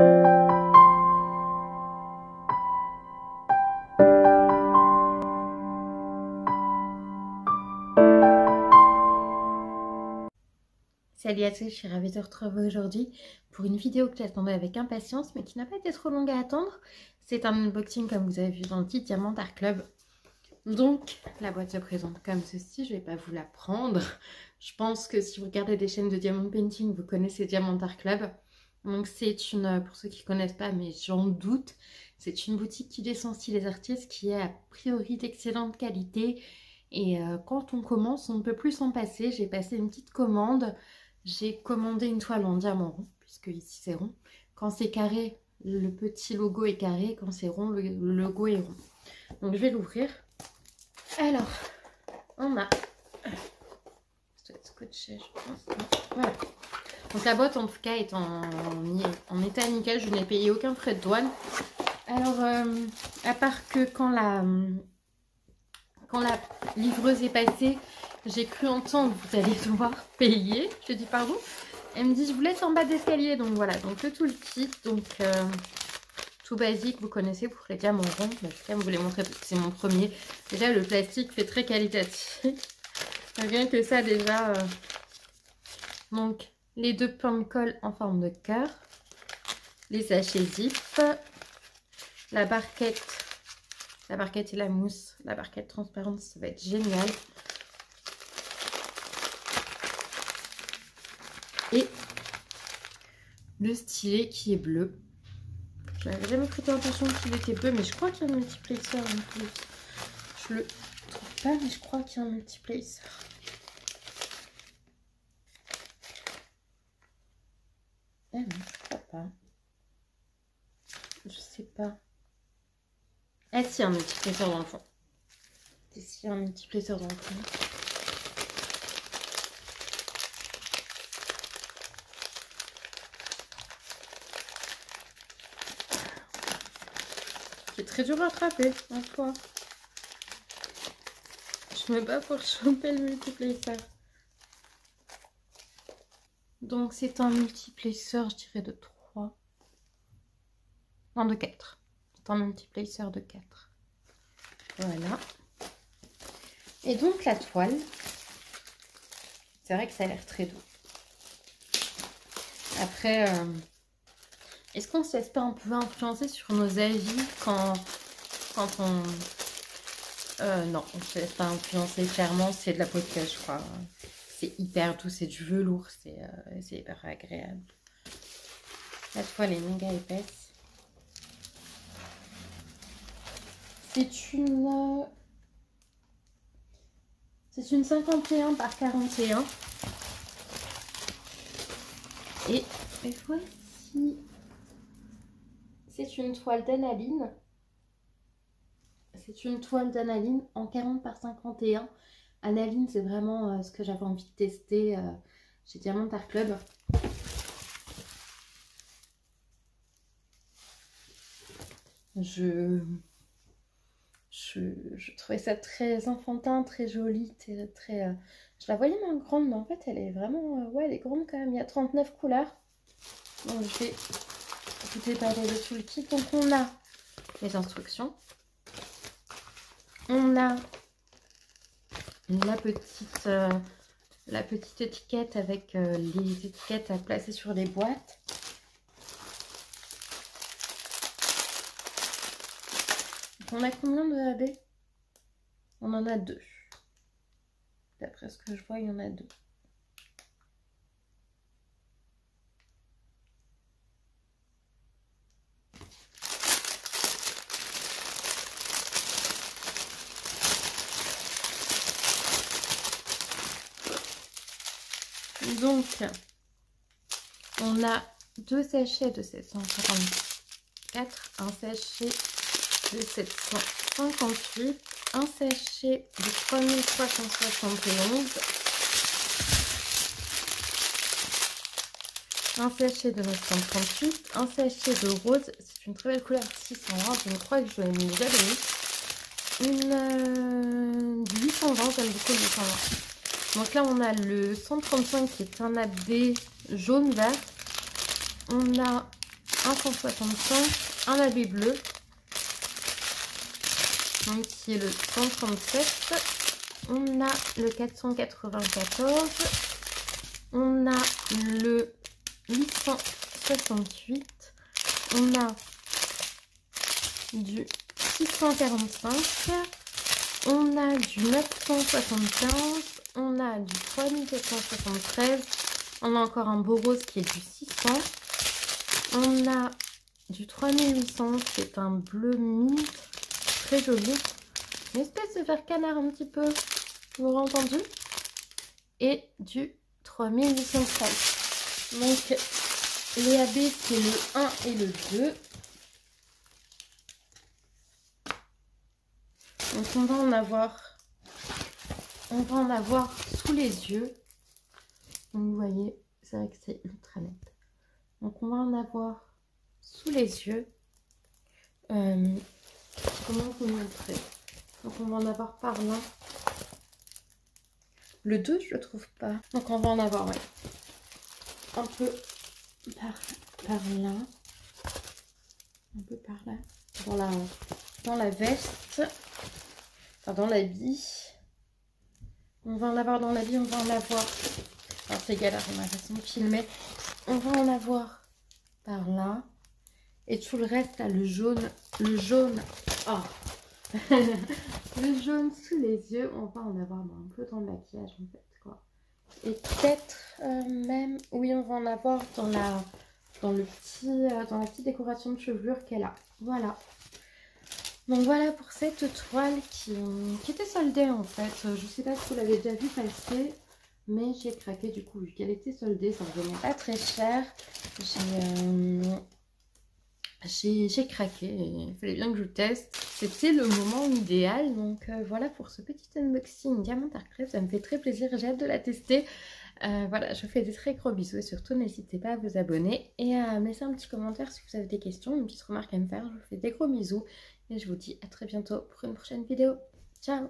Salut à tous, je suis ravie de te retrouver aujourd'hui pour une vidéo que j'attendais avec impatience mais qui n'a pas été trop longue à attendre. C'est un unboxing comme vous avez vu dans le titre, Diamant Art Club. Donc la boîte se présente comme ceci, je ne vais pas vous la prendre. Je pense que si vous regardez des chaînes de Diamond Painting, vous connaissez Diamant Art Club. Donc c'est une, pour ceux qui ne connaissent pas mais j'en doute, c'est une boutique qui licencie les artistes qui est a priori d'excellente qualité. Et quand on commence, on ne peut plus s'en passer. J'ai passé une petite commande. J'ai commandé une toile en diamant rond, puisque ici c'est rond. Quand c'est carré, le petit logo est carré. Quand c'est rond, le logo est rond. Donc je vais l'ouvrir. Alors, on a... Ça doit être scotché, je pense. Voilà. Donc la boîte en tout cas est en état nickel. Je n'ai payé aucun frais de douane. Alors, à part que quand la livreuse est passée, j'ai cru entendre vous allez devoir payer. Je dis pardon. Elle me dit je vous laisse en bas d'escalier. Donc voilà, donc le toolkit, donc tout basique, vous connaissez pour les diamants ronds. En tout cas, vous voulez montrer parce que c'est mon premier. Déjà le plastique fait très qualitatif. Rien que ça déjà. Donc les deux plans de colle en forme de cœur, les sachets zip, la barquette. La barquette et la mousse. La barquette transparente, ça va être génial. Et le stylet qui est bleu. Je n'avais jamais prêté attention qu'il était bleu, mais je crois qu'il y a un multiplexeur en plus. Je le trouve pas, mais je crois qu'il y a un multiplexeur. Ah non, je crois pas. Je sais pas. Ah si, un multiplexeur dans le fond. Ici, un multiplexeur dans le fond. C'est très dur à attraper, en soi. Je me bats pour choper le multiplexeur. Donc, c'est un multiplexeur, je dirais, de 3. Non, de 4. C'est un multiplexeur de 4. Voilà. Et donc, la toile, c'est vrai que ça a l'air très doux. Après, est-ce qu'on se laisse pas un peu influencer sur nos avis quand on... non, on se laisse pas influencer, clairement, c'est de la peau de cache, je crois. C'est hyper doux, c'est du velours, c'est hyper agréable. La toile est méga épaisse. C'est une 51 par 41. Et voici... C'est une toile d'analine. C'est une toile d'analine en 40 par 51. Analine, c'est vraiment ce que j'avais envie de tester chez Diamant Art Club. Je trouvais ça très enfantin, très joli, très... Je la voyais même grande, mais en fait, elle est vraiment... ouais, elle est grande quand même. Il y a 39 couleurs. Donc, je vais vous déballer le toolkit. Donc, on a les instructions. On a la petite étiquette avec les étiquettes à placer sur les boîtes. On a combien de AB? On en a 2. D'après ce que je vois, il y en a 2. Donc, on a 2 sachets de 744, un sachet de 758, un sachet de 3371, un sachet de 938, un sachet de rose, c'est une très belle couleur 620, je crois que je l'ai déjà donné, une 820, j'aime beaucoup le 820. Donc là on a le 135 qui est un AB jaune vert, on a un 165, un habit bleu, donc qui est le 137. On a le 494, on a le 868, on a du 645, on a du 975, on a du 3773, on a encore un beau rose qui est du 600, on a du 3800 qui est un bleu mint, très joli, une espèce de vert canard un petit peu, vous l'aurez entendu, et du 3813. Donc les AB c'est le 1 et le 2. Donc on va en avoir sous les yeux. Donc vous voyez, c'est vrai que c'est ultra net. Donc on va en avoir sous les yeux. Comment vous montrer? Donc on va en avoir par là. Le 2 je le trouve pas. Donc on va en avoir un peu par là. Un peu par là. Dans la veste. Enfin, dans l'habit. On va en avoir dans l'habit, on va en avoir. Alors c'est galère, on a façon de filmer. On va en avoir par là. Et tout le reste, là, le jaune. Oh. Le jaune sous les yeux, on va en avoir un peu dans le maquillage en fait, quoi. Et peut-être même, oui, on va en avoir dans la petite décoration de chevelure qu'elle a. Voilà. Donc voilà pour cette toile qui était soldée en fait. Je sais pas si vous l'avez déjà vu passer, mais j'ai craqué du coup vu qu'elle était soldée, ça revenait pas très cher. J'ai craqué, il fallait bien que je teste. C'était le moment idéal. Donc voilà pour ce petit unboxing Diamant Art Club. Ça me fait très plaisir, j'ai hâte de la tester. Voilà, je vous fais des très gros bisous et surtout n'hésitez pas à vous abonner et à me laisser un petit commentaire si vous avez des questions, une petite remarque à me faire. Je vous fais des gros bisous et je vous dis à très bientôt pour une prochaine vidéo. Ciao!